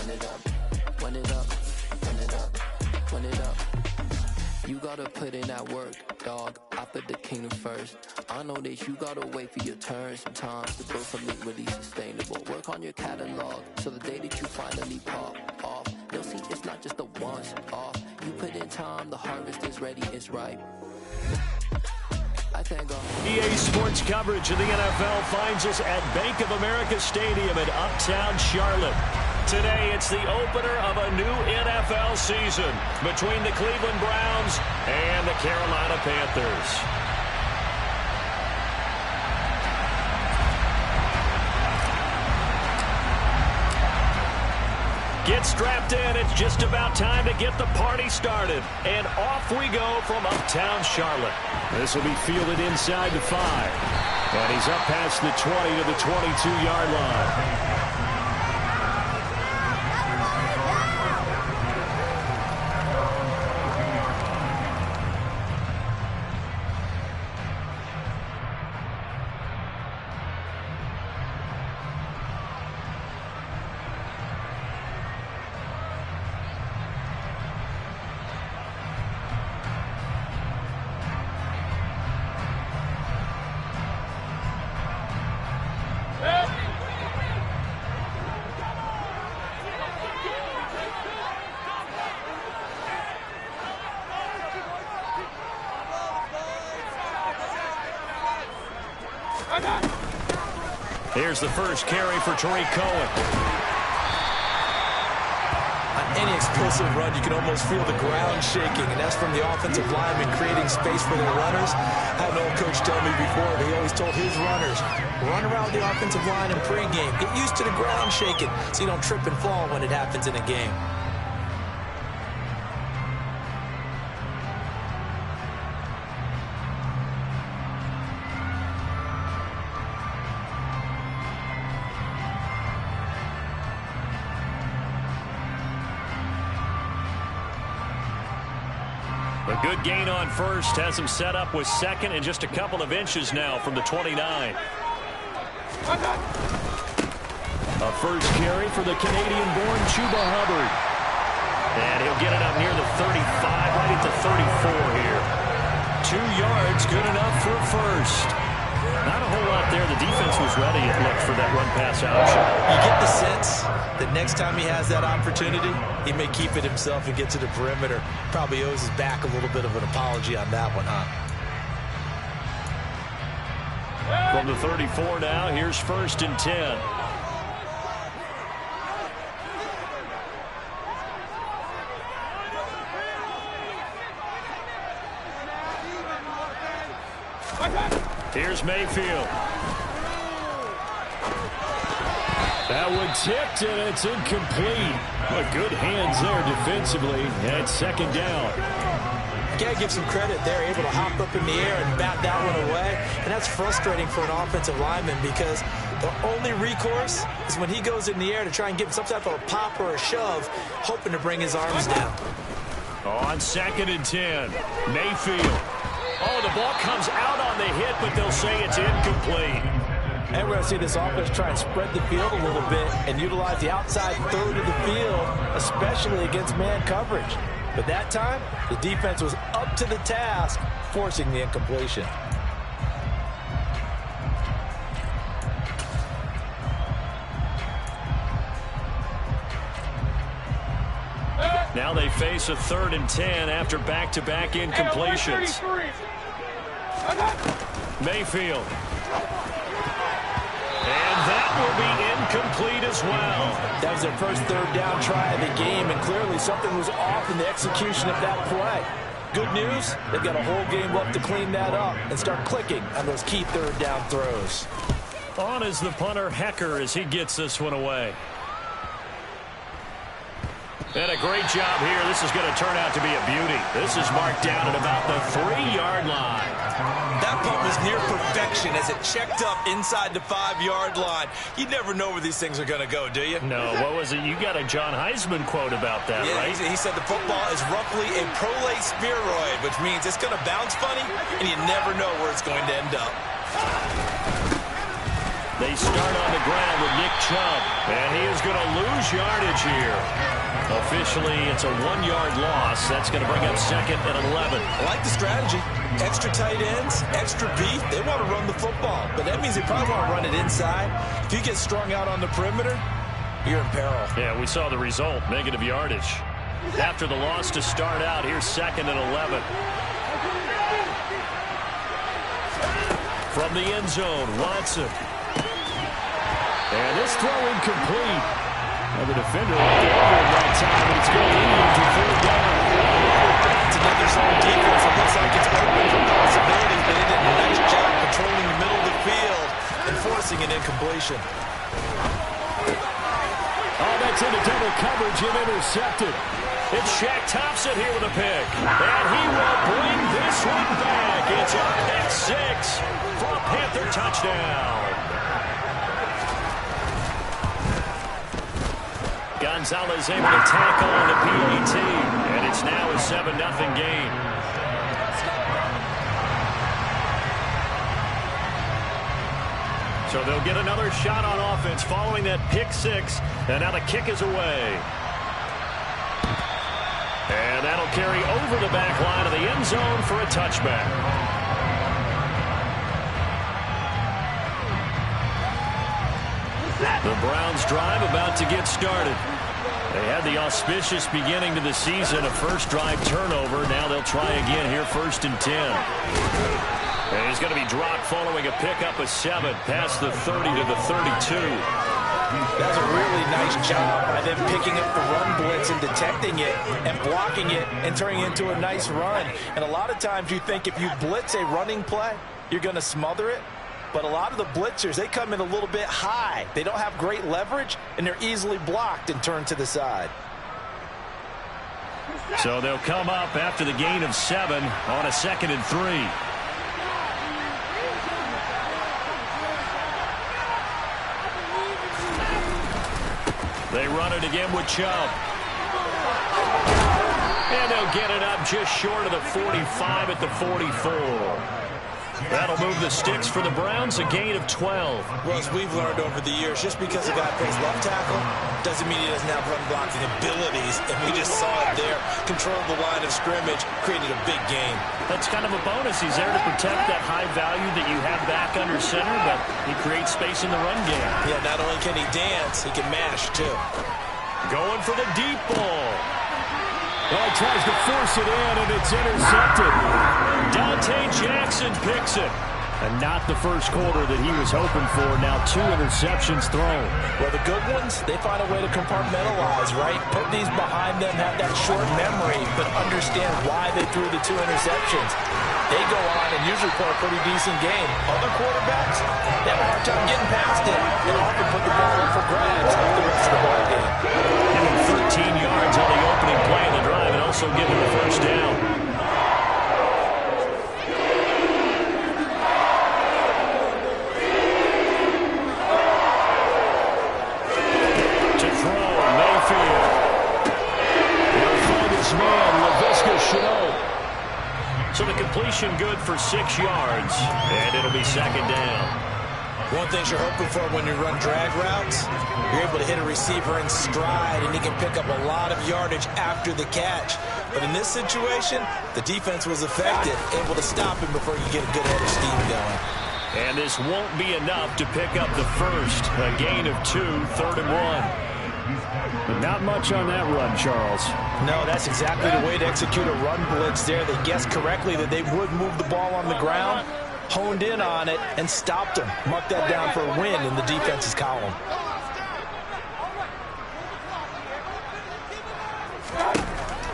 run it up, run it up, run it up, run it up. You gotta put in that work, dog. I put the kingdom first. I know that you gotta wait for your turn sometimes to build something really sustainable. Work on your catalog, so the day that you finally pop off, they'll see it's not just a once off. You put in time, the harvest is ready, it's ripe. I thank God. EA Sports coverage of the NFL finds us at Bank of America Stadium in Uptown Charlotte. Today, it's the opener of a new NFL season between the Cleveland Browns and the Carolina Panthers. Get strapped in. It's just about time to get the party started. And off we go from Uptown Charlotte. This will be fielded inside the 5. And he's up past the 20 to the 22-yard line. Here's the first carry for Tariq Cohen. On any explosive run, you can almost feel the ground shaking, and that's from the offensive linemen creating space for their runners. I had an old coach tell me before, he always told his runners, run around the offensive line in pregame. Get used to the ground shaking so you don't trip and fall when it happens in a game. A good gain on first has him set up with second and just a couple of inches now from the 29. A first carry for the Canadian-born Chuba Hubbard. And he'll get it up near the 35, right at the 34 here. 2 yards, good enough for a first. Not a whole lot there. The defense was ready, it looked, for that run-pass option. You get the sense that next time he has that opportunity, he may keep it himself and get to the perimeter. Probably owes his back a little bit of an apology on that one, huh? From the 34 now, here's 1st and 10. Here's Mayfield. That one tipped, and it's incomplete. But good hands there defensively, and it's 2nd down. You gotta give some credit. They're able to hop up in the air and bat that one away. And that's frustrating for an offensive lineman because the only recourse is when he goes in the air to try and give some type of a pop or a shove, hoping to bring his arms down. On 2nd and 10, Mayfield. Oh, the ball comes out on the hit, but they'll say it's incomplete. And we're going to see this offense try and spread the field a little bit and utilize the outside third of the field, especially against man coverage. But that time, the defense was up to the task, forcing the incompletion. Now they face a 3rd and 10 after back-to-back incompletions. Mayfield. And that will be incomplete as well. That was their first 3rd down try of the game, and clearly something was off in the execution of that play. Good news, they've got a whole game left to clean that up and start clicking on those key 3rd down throws. On is the punter, Hecker, as he gets this one away. And a great job here. This is going to turn out to be a beauty. This is marked down at about the 3-yard line. That punt was near perfection as it checked up inside the 5-yard line. You never know where these things are going to go, do you? No, what was it? You got a John Heisman quote about that, right? He said the football is roughly a prolate spheroid, which means it's going to bounce funny, and you never know where it's going to end up. They start on the ground with Nick Chubb, and he is going to lose yardage here. Officially, it's a 1-yard loss. That's going to bring up 2nd and 11. I like the strategy. Extra tight ends, extra beef. They want to run the football, but that means they probably want to run it inside. If you get strung out on the perimeter, you're in peril. Yeah, we saw the result, negative yardage. After the loss to start out, here's 2nd and 11. From the end zone, Watson. And this throw incomplete. Now the defender went there over that time, but it's going to lead to 4th down. It's another zone defense. It looks like it's open for possibilities, but they did a nice job controlling the middle of the field and forcing an incompletion. Oh, that's into double coverage and intercepted. It's Shaq Thompson here with a pick. And he will bring this one back. It's a pick 6 for a Panther touchdown. Gonzalez able to tackle on the PAT. And it's now a 7-0 game. So they'll get another shot on offense following that pick 6. And now the kick is away. And that'll carry over the back line of the end zone for a touchback. The Browns drive about to get started. They had the auspicious beginning to the season, a first drive turnover. Now they'll try again here, 1st and 10. And he's going to be dropped following a pickup of 7 past the 30 to the 32. That's a really nice job by them picking up the run blitz and detecting it and blocking it and turning it into a nice run. And a lot of times you think if you blitz a running play, you're going to smother it. But a lot of the blitzers, they come in a little bit high. They don't have great leverage, and they're easily blocked and turned to the side. So they'll come up after the gain of 7 on a 2nd and 3. They run it again with Chubb. And they'll get it up just short of the 45 at the 44. That'll move the sticks for the Browns, a gain of 12. Well, as we've learned over the years, just because a guy plays left tackle doesn't mean he doesn't have run blocking abilities. And we just saw it there. Controlled the line of scrimmage, created a big game. That's kind of a bonus. He's there to protect that high value that you have back under center, but he creates space in the run game. Yeah, not only can he dance, he can mash, too. Going for the deep ball. Well, he tries to force it in, and it's intercepted. Dante Jackson picks it. And not the first quarter that he was hoping for. Now 2 interceptions thrown. Well, the good ones, they find a way to compartmentalize, right? Put these behind them, have that short memory, but understand why they threw the 2 interceptions. They go on and usually play a pretty decent game. Other quarterbacks, they have a hard time getting past it and often put the ball up for grabs the rest of the ball game. Give him 13 yards on the opening play of the drive and also give him the first down. So the completion good for 6 yards, and it'll be 2nd down. One thing you're hoping for when you run drag routes, you're able to hit a receiver in stride, and he can pick up a lot of yardage after the catch. But in this situation, the defense was effective, able to stop him before you get a good head of steam going. And this won't be enough to pick up the first. A gain of 2, 3rd and 1. But not much on that run, Charles. No, that's exactly the way to execute a run blitz there. They guessed correctly that they would move the ball on the ground, honed in on it, and stopped them. Marked that down for a win in the defense's column.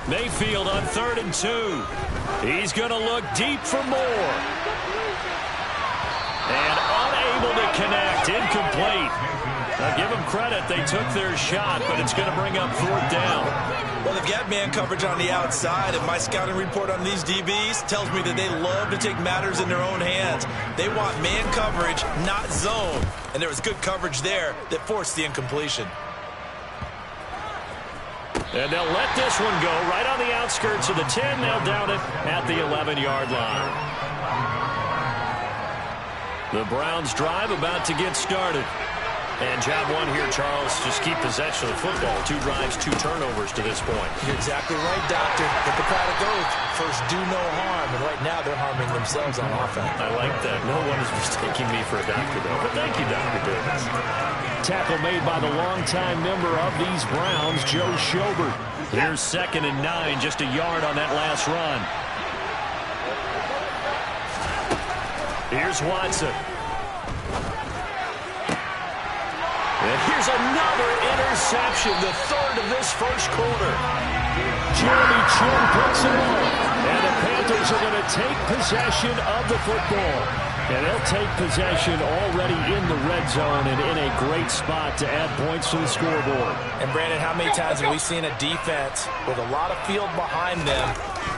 Mayfield on 3rd and 2. He's going to look deep for more. And unable to connect, incomplete. Now give them credit, they took their shot, but it's going to bring up 4th down. Well, they've got man coverage on the outside, and my scouting report on these DBs tells me that they love to take matters in their own hands. They want man coverage, not zone. And there was good coverage there that forced the incompletion. And they'll let this one go right on the outskirts of the 10. They'll down it at the 11-yard line. The Browns drive about to get started. And job one here, Charles, just keep possession of the football. 2 drives, 2 turnovers to this point. You're exactly right, Doctor. Hippocratic oath. First, do no harm. And right now, they're harming themselves on offense. I like that. No one is mistaking me for a doctor, though. But thank you, Dr. Davis. Tackle made by the longtime member of these Browns, Joe Schobert. Here's 2nd and 9, just a yard on that last run. Here's Watson. And here's another interception, the 3rd of this first quarter. Jeremy Chin puts it on. And the Panthers are going to take possession of the football. And they'll take possession already in the red zone and in a great spot to add points to the scoreboard. And, Brandon, how many times have we seen a defense with a lot of field behind them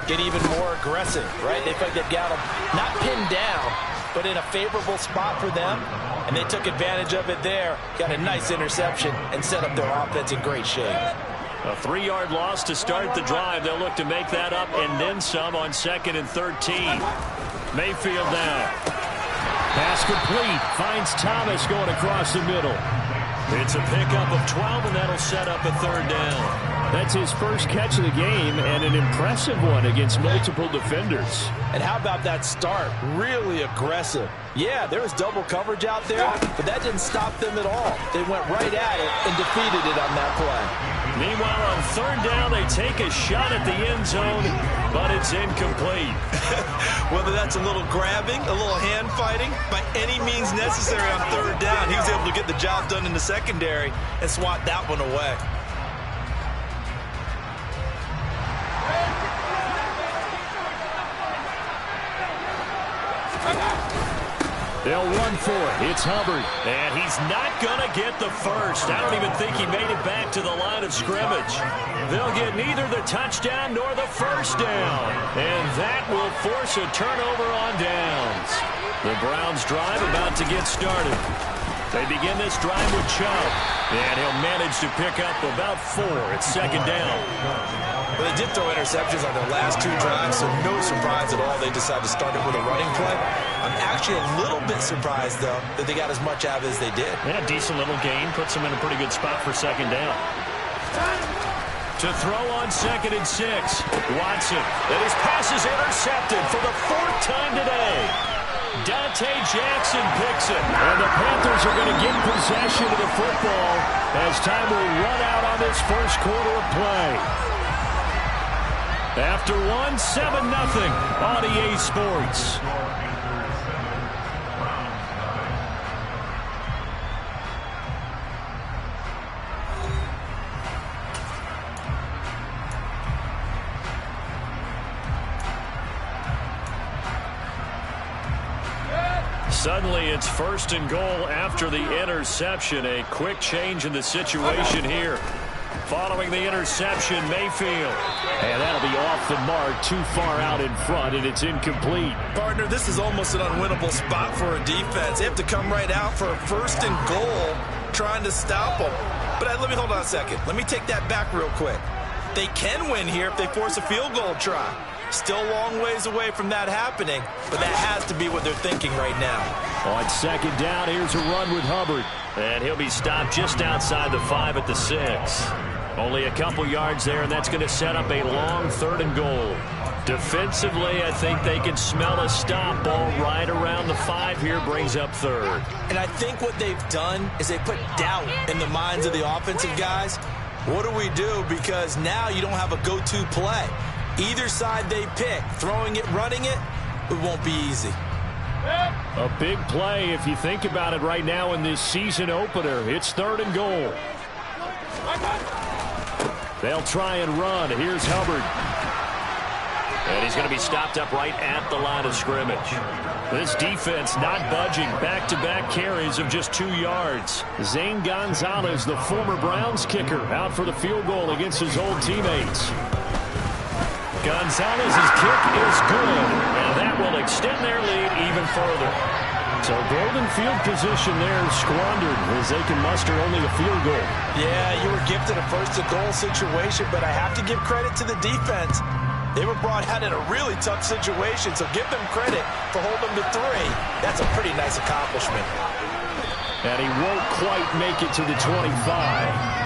get even more aggressive, right? They feel like they've got them not pinned down, but in a favorable spot for them. And they took advantage of it there, got a nice interception, and set up their offense in great shape. A 3-yard loss to start the drive. They'll look to make that up and then some on 2nd and 13. Mayfield now. Pass complete. Finds Thomas going across the middle. It's a pickup of 12, and that'll set up a 3rd down. That's his first catch of the game, and an impressive one against multiple defenders. And how about that start? Really aggressive. Yeah, there was double coverage out there, but that didn't stop them at all. They went right at it and defeated it on that play. Meanwhile, on 3rd down, they take a shot at the end zone, but it's incomplete. Whether that's a little grabbing, a little hand fighting, by any means necessary on 3rd down, he was able to get the job done in the secondary and swat that one away. They'll run for it. It's Hubbard. And he's not going to get the first. I don't even think he made it back to the line of scrimmage. They'll get neither the touchdown nor the first down. And that will force a turnover on downs. The Browns drive about to get started. They begin this drive with Chubb. And he'll manage to pick up about 4. It's 2nd down. Well, they did throw interceptions on their last 2 drives, so no surprise at all they decided to start it with a running play. I'm actually a little bit surprised, though, that they got as much out of it as they did. Yeah, decent little gain. Puts them in a pretty good spot for 2nd down. To throw on 2nd and 6. Watson. And his pass is intercepted for the 4th time today. Dante Jackson picks it. And the Panthers are going to get possession of the football as time will run out on this first quarter of play. After 1, 7-0 on EA Sports. Suddenly it's 1st and goal after the interception. A quick change in the situation here. Following the interception, Mayfield. And that'll be off the mark, too far out in front, and it's incomplete. Partner, this is almost an unwinnable spot for a defense. They have to come right out for a 1st and goal trying to stop them. But let me hold on a second. Let me take that back real quick. They can win here if they force a field goal try. Still a long ways away from that happening, but that has to be what they're thinking right now. On 2nd down, here's a run with Hubbard. And he'll be stopped just outside the 5 at the 6. Only a couple yards there, and that's going to set up a long 3rd and goal. Defensively, I think they can smell a stop ball right around the 5 here, brings up 3rd. And I think what they've done is they put doubt in the minds of the offensive guys. What do we do? Because now you don't have a go-to play. Either side they pick, throwing it, running it, it won't be easy. A big play if you think about it right now in this season opener. It's 3rd and goal. They'll try and run. Here's Hubbard. And he's going to be stopped up right at the line of scrimmage. This defense not budging. Back-to-back carries of just 2 yards. Zane Gonzalez, the former Browns kicker, out for the field goal against his old teammates. Gonzalez's kick is good, and that will extend their lead even further. So golden field position there squandered as they can muster only a field goal. Yeah, you were gifted a 1st and goal situation, but I have to give credit to the defense. They were brought out in a really tough situation, so give them credit for holding them to 3. That's a pretty nice accomplishment. And he won't quite make it to the 25.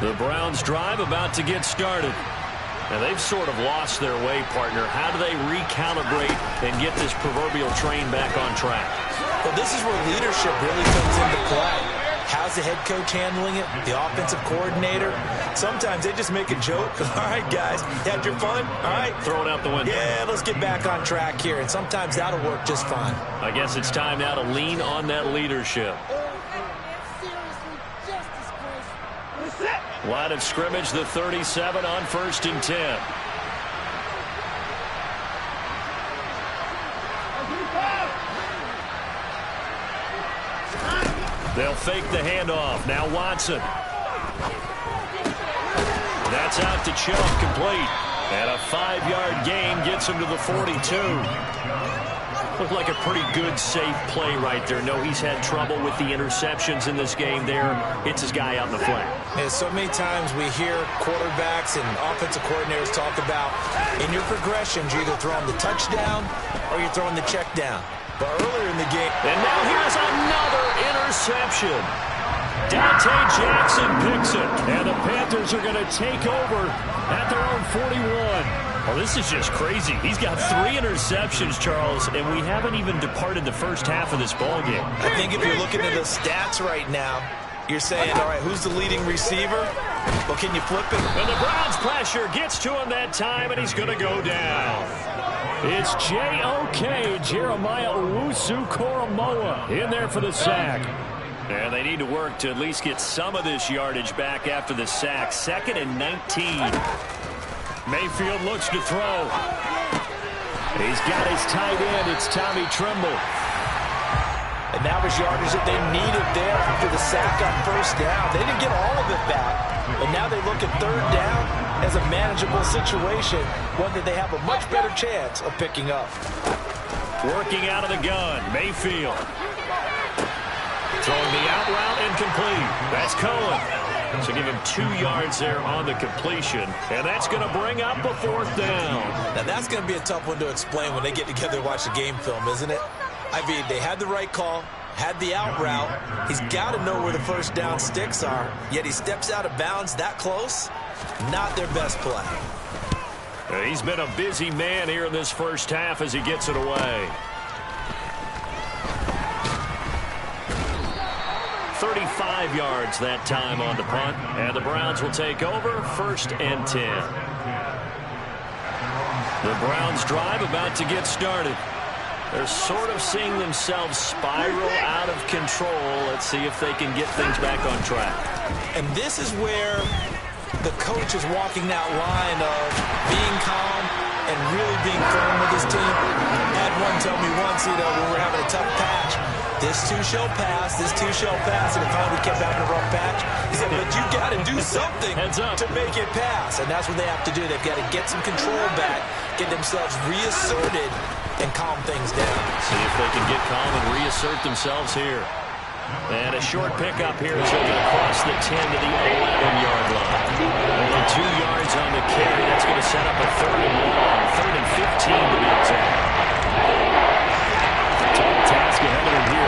The Browns drive about to get started. Now they've sort of lost their way, partner. How do they recalibrate and get this proverbial train back on track? Well, this is where leadership really comes into play. How's the head coach handling it? The offensive coordinator? Sometimes they just make a joke. All right, guys, had your fun? All right. Throw it out the window. Yeah, let's get back on track here. And sometimes that'll work just fine. I guess it's time now to lean on that leadership. Line of scrimmage, the 37 on 1st and 10. They'll fake the handoff. Now Watson. That's out to Chubb, complete. And a 5-yard gain gets him to the 42. Looked like a pretty good, safe play right there. No, he's had trouble with the interceptions in this game there. Hits his guy out in the flat. Yeah, so many times we hear quarterbacks and offensive coordinators talk about in your progressions, you're either throwing the touchdown or you're throwing the check down. But earlier in the game... And now here's another interception. Dante Jackson picks it. And the Panthers are going to take over at their own 41. Well, this is just crazy. He's got 3 interceptions, Charles, and we haven't even departed the first half of this ballgame. I think if you're looking at the stats right now, you're saying, all right, who's the leading receiver? Well, can you flip it? And the Browns pressure gets to him that time, and he's going to go down. It's J.O.K. Jeremiah Owusu-Koramoah in there for the sack. And they need to work to at least get some of this yardage back after the sack. 2nd and 19. Mayfield looks to throw. He's got his tight end. It's Tommy Tremble. And now his yardage that they needed there after the sack on 1st down. They didn't get all of it back. And now they look at 3rd down as a manageable situation, one that they have a much better chance of picking up. Working out of the gun, Mayfield. Throwing the out route incomplete. That's Cohen. So give him 2 yards there on the completion. And that's going to bring up a 4th down. Now that's going to be a tough one to explain when they get together and watch the game film, isn't it? I mean, they had the right call, had the out route. He's got to know where the 1st down sticks are, yet he steps out of bounds that close. Not their best play. He's been a busy man here in this first half as he gets it away. 35 yards that time on the punt. And the Browns will take over 1st and 10. The Browns drive about to get started. They're sort of seeing themselves spiral out of control. Let's see if they can get things back on track. And this is where the coach is walking that line of being calm and really being firm with his team. I had one tell me once, when we're having a tough patch, this too shall pass, this too shall pass, and finally we kept having a rough patch. He said, but you got to do something to make it pass, and that's what they have to do. They've got to get some control back, get themselves reasserted, and calm things down. See if they can get calm and reassert themselves here. And a short pickup here as they get across the 10 to the 11-yard line. Only 2 yards on the carry. That's going to set up a 3rd and long, 3rd and 15 to be exact. Tough task ahead of them here.